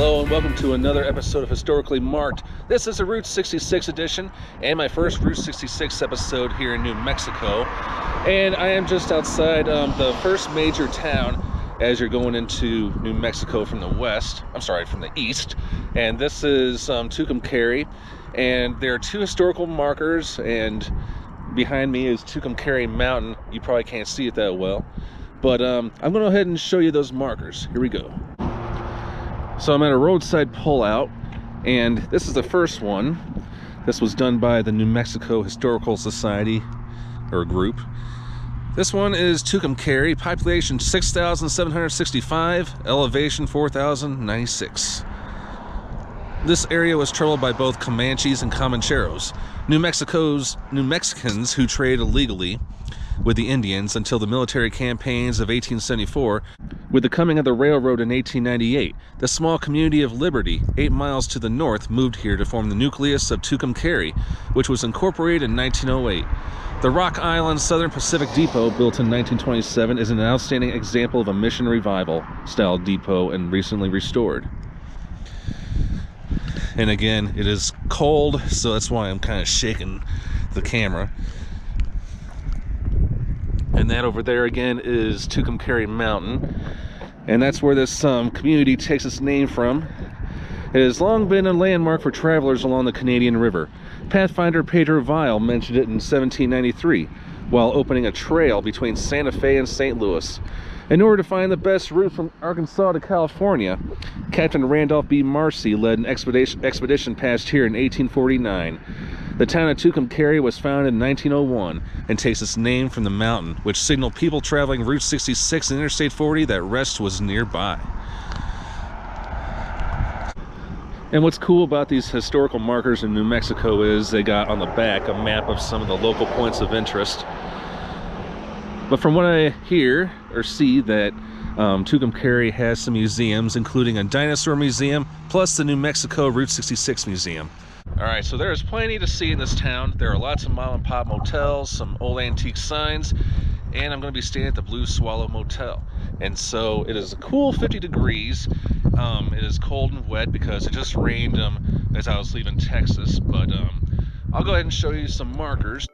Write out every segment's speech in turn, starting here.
Hello and welcome to another episode of Historically Marked. This is a Route 66 edition and my first Route 66 episode here in New Mexico. And I am just outside the first major town as you're going into New Mexico from the from the east. And this is Tucumcari. And there are two historical markers, and behind me is Tucumcari Mountain. You probably can't see it that well, but I'm going to go ahead and show you those markers. Here we go. So I'm at a roadside pullout, and this is the first one. This was done by the New Mexico Historical Society, or group. This one is Tucumcari, population 6,765, elevation 4,096. This area was troubled by both Comanches and Comancheros, New Mexicans who traded illegally with the Indians until the military campaigns of 1874. With the coming of the railroad in 1898, the small community of Liberty, 8 miles to the north, moved here to form the nucleus of Tucumcari, which was incorporated in 1908. The Rock Island Southern Pacific Depot, built in 1927, is an outstanding example of a mission revival style depot and recently restored. And again, it is cold, so that's why I'm kind of shaking the camera. And that over there again is Tucumcari Mountain, and that's where this community takes its name from. It has long been a landmark for travelers along the Canadian River. Pathfinder Pedro Vile mentioned it in 1793 while opening a trail between Santa Fe and St. Louis. In order to find the best route from Arkansas to California, Captain Randolph B. Marcy led an expedition past here in 1849. The town of Tucumcari was founded in 1901 and takes its name from the mountain, which signaled people traveling Route 66 and Interstate 40 that rest was nearby. And what's cool about these historical markers in New Mexico is they got on the back a map of some of the local points of interest. But from what I hear or see, that Tucumcari has some museums, including a dinosaur museum, plus the New Mexico Route 66 Museum. Alright, so there is plenty to see in this town. There are lots of mom and pop motels, some old antique signs, and I'm going to be staying at the Blue Swallow Motel. And so it is a cool 50 degrees. It is cold and wet because it just rained as I was leaving Texas, but I'll go ahead and show you some markers.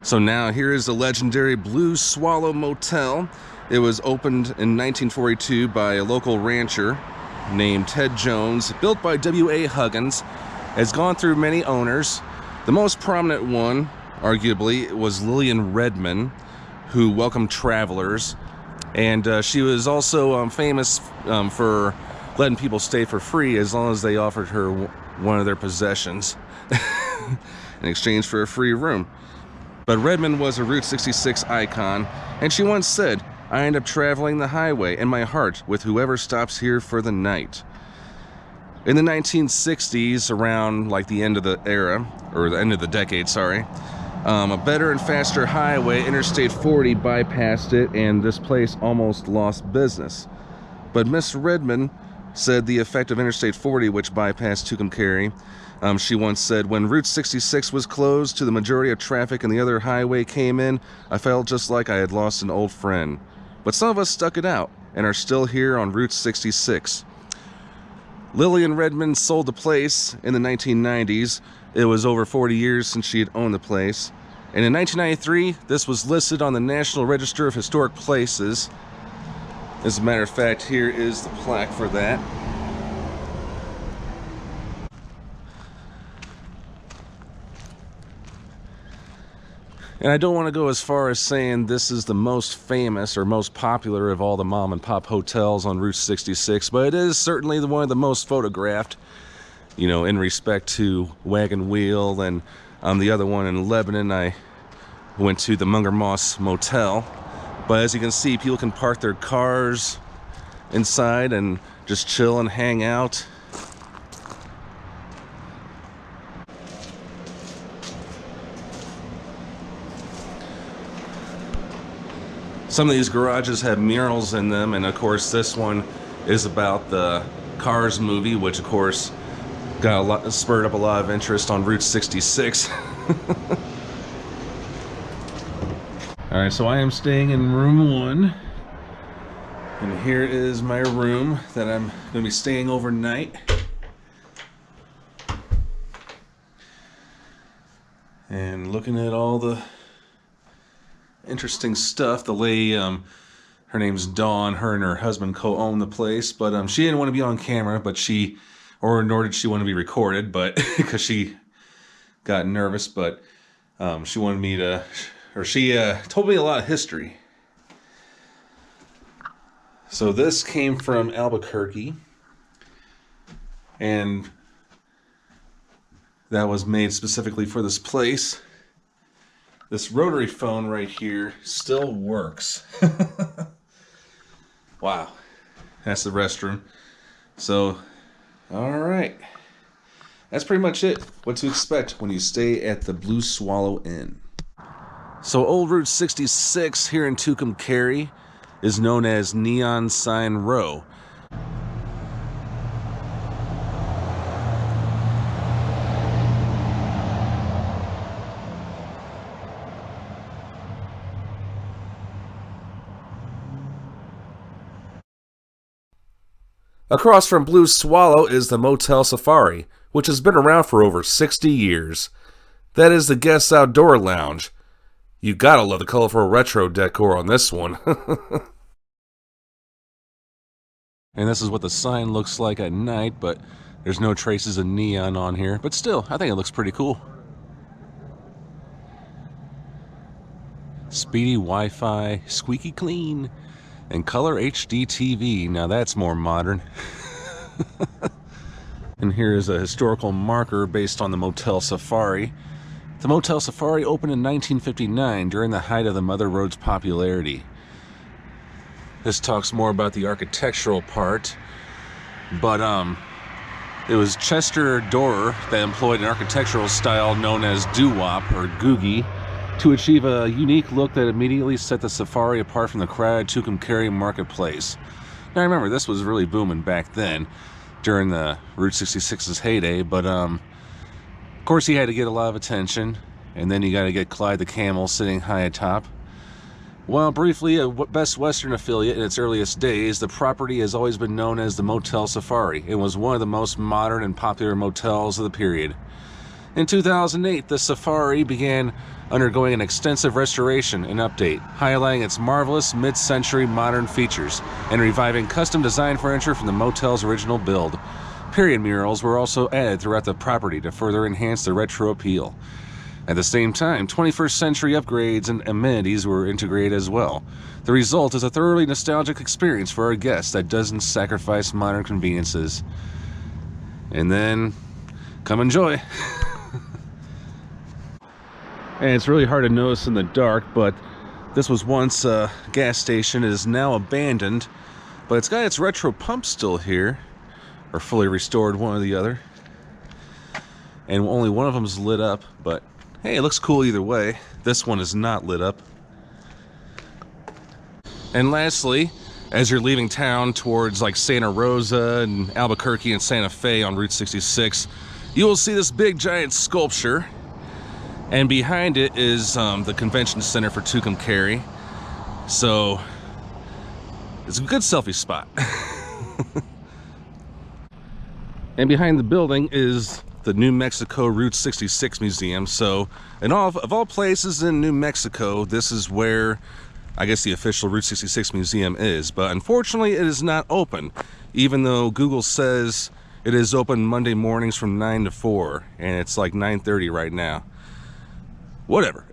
So now here is the legendary Blue Swallow Motel. It was opened in 1942 by a local rancher named Ted Jones, built by W.A. Huggins. Has gone through many owners. The most prominent one, arguably, was Lillian Redman, who welcomed travelers And she was also famous for letting people stay for free as long as they offered her one of their possessions in exchange for a free room. But Redmond was a Route 66 icon, and she once said, "I end up traveling the highway in my heart with whoever stops here for the night." In the 1960s, around like the end of the era, or the end of the decade, sorry, a better and faster highway, Interstate 40, bypassed it, and this place almost lost business. But Miss Redmond said the effect of Interstate 40, which bypassed Tucumcari, she once said, "When Route 66 was closed to the majority of traffic and the other highway came in, I felt just like I had lost an old friend. But some of us stuck it out and are still here on Route 66. Lillian Redmond sold the place in the 1990s. It was over 40 years since she had owned the place. And in 1993, this was listed on the National Register of Historic Places. As a matter of fact, here is the plaque for that. And I don't want to go as far as saying this is the most famous or most popular of all the mom and pop hotels on Route 66, but it is certainly one of the most photographed, you know, in respect to Wagon Wheel. And the other one in Lebanon, I went to the Munger Moss Motel. But as you can see, people can park their cars inside and just chill and hang out. Some of these garages have murals in them, and of course this one is about the Cars movie, which of course spurred up a lot of interest on Route 66. Alright, so I am staying in room 1, and here is my room that I'm going to be staying overnight. And looking at all the interesting stuff. The lady, her name's Dawn, her and her husband co-own the place, but she didn't want to be on camera, but nor did she want to be recorded, but because she got nervous, but she wanted me to, or she told me a lot of history. So this came from Albuquerque, and that was made specifically for this place. This rotary phone right here still works. Wow. That's the restroom. So, alright. That's pretty much it. What to expect when you stay at the Blue Swallow Inn. So, Old Route 66 here in Tucumcari is known as Neon Sign Row. Across from Blue Swallow is the Motel Safari, which has been around for over 60 years. That is the guest outdoor lounge. You gotta love the colorful retro decor on this one. And this is what the sign looks like at night, but there's no traces of neon on here. But still, I think it looks pretty cool. Speedy Wi-Fi, squeaky clean, and color HD TV. Now that's more modern. And here is a historical marker based on the Motel Safari. The Motel Safari opened in 1959 during the height of the Mother Road's popularity. This talks more about the architectural part, but it was Chester Dorer that employed an architectural style known as doo-wop or googie to achieve a unique look that immediately set the safari apart from the crowded Tucumcari marketplace. Now remember, this was really booming back then during the Route 66's heyday, but of course he had to get a lot of attention, and then you got to get Clyde the Camel sitting high atop. While briefly a Best Western affiliate in its earliest days, the property has always been known as the Motel Safari. It was one of the most modern and popular motels of the period. In 2008, the Safari began undergoing an extensive restoration and update, highlighting its marvelous mid-century modern features and reviving custom design furniture from the motel's original build. Period murals were also added throughout the property to further enhance the retro appeal. At the same time, 21st century upgrades and amenities were integrated as well. The result is a thoroughly nostalgic experience for our guests that doesn't sacrifice modern conveniences. And then, come enjoy. And it's really hard to notice in the dark, but this was once a gas station. It is now abandoned, but it's got its retro pump still here, or fully restored, one or the other. And only one of them is lit up, but hey, it looks cool either way. This one is not lit up. And lastly, as you're leaving town towards like Santa Rosa and Albuquerque and Santa Fe on Route 66, you will see this big giant sculpture. And behind it is the convention center for Tucumcari. So it's a good selfie spot. And behind the building is the New Mexico Route 66 Museum. So of all places in New Mexico, this is where I guess the official Route 66 Museum is. But unfortunately, it is not open, even though Google says it is open Monday mornings from 9 to 4, and it's like 9:30 right now. Whatever.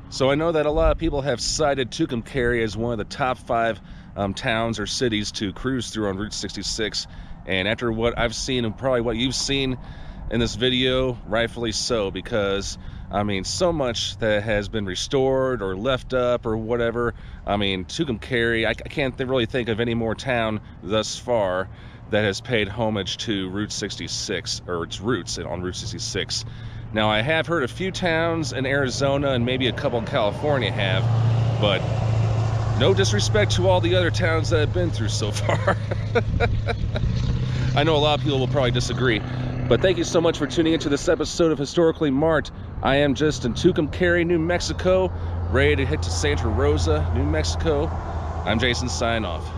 So I know that a lot of people have cited Tucumcari as one of the top 5 towns or cities to cruise through on Route 66. And after what I've seen and probably what you've seen in this video, rightfully so, because I mean, so much that has been restored or left up or whatever. I mean, Tucumcari, I can't really think of any more town thus far that has paid homage to Route 66, or its roots on Route 66. Now, I have heard a few towns in Arizona and maybe a couple in California have, but no disrespect to all the other towns that I've been through so far. I know a lot of people will probably disagree, but thank you so much for tuning into this episode of Historically Marked. I am just in Tucumcari, New Mexico, ready to head to Santa Rosa, New Mexico. I'm Jason, sign off.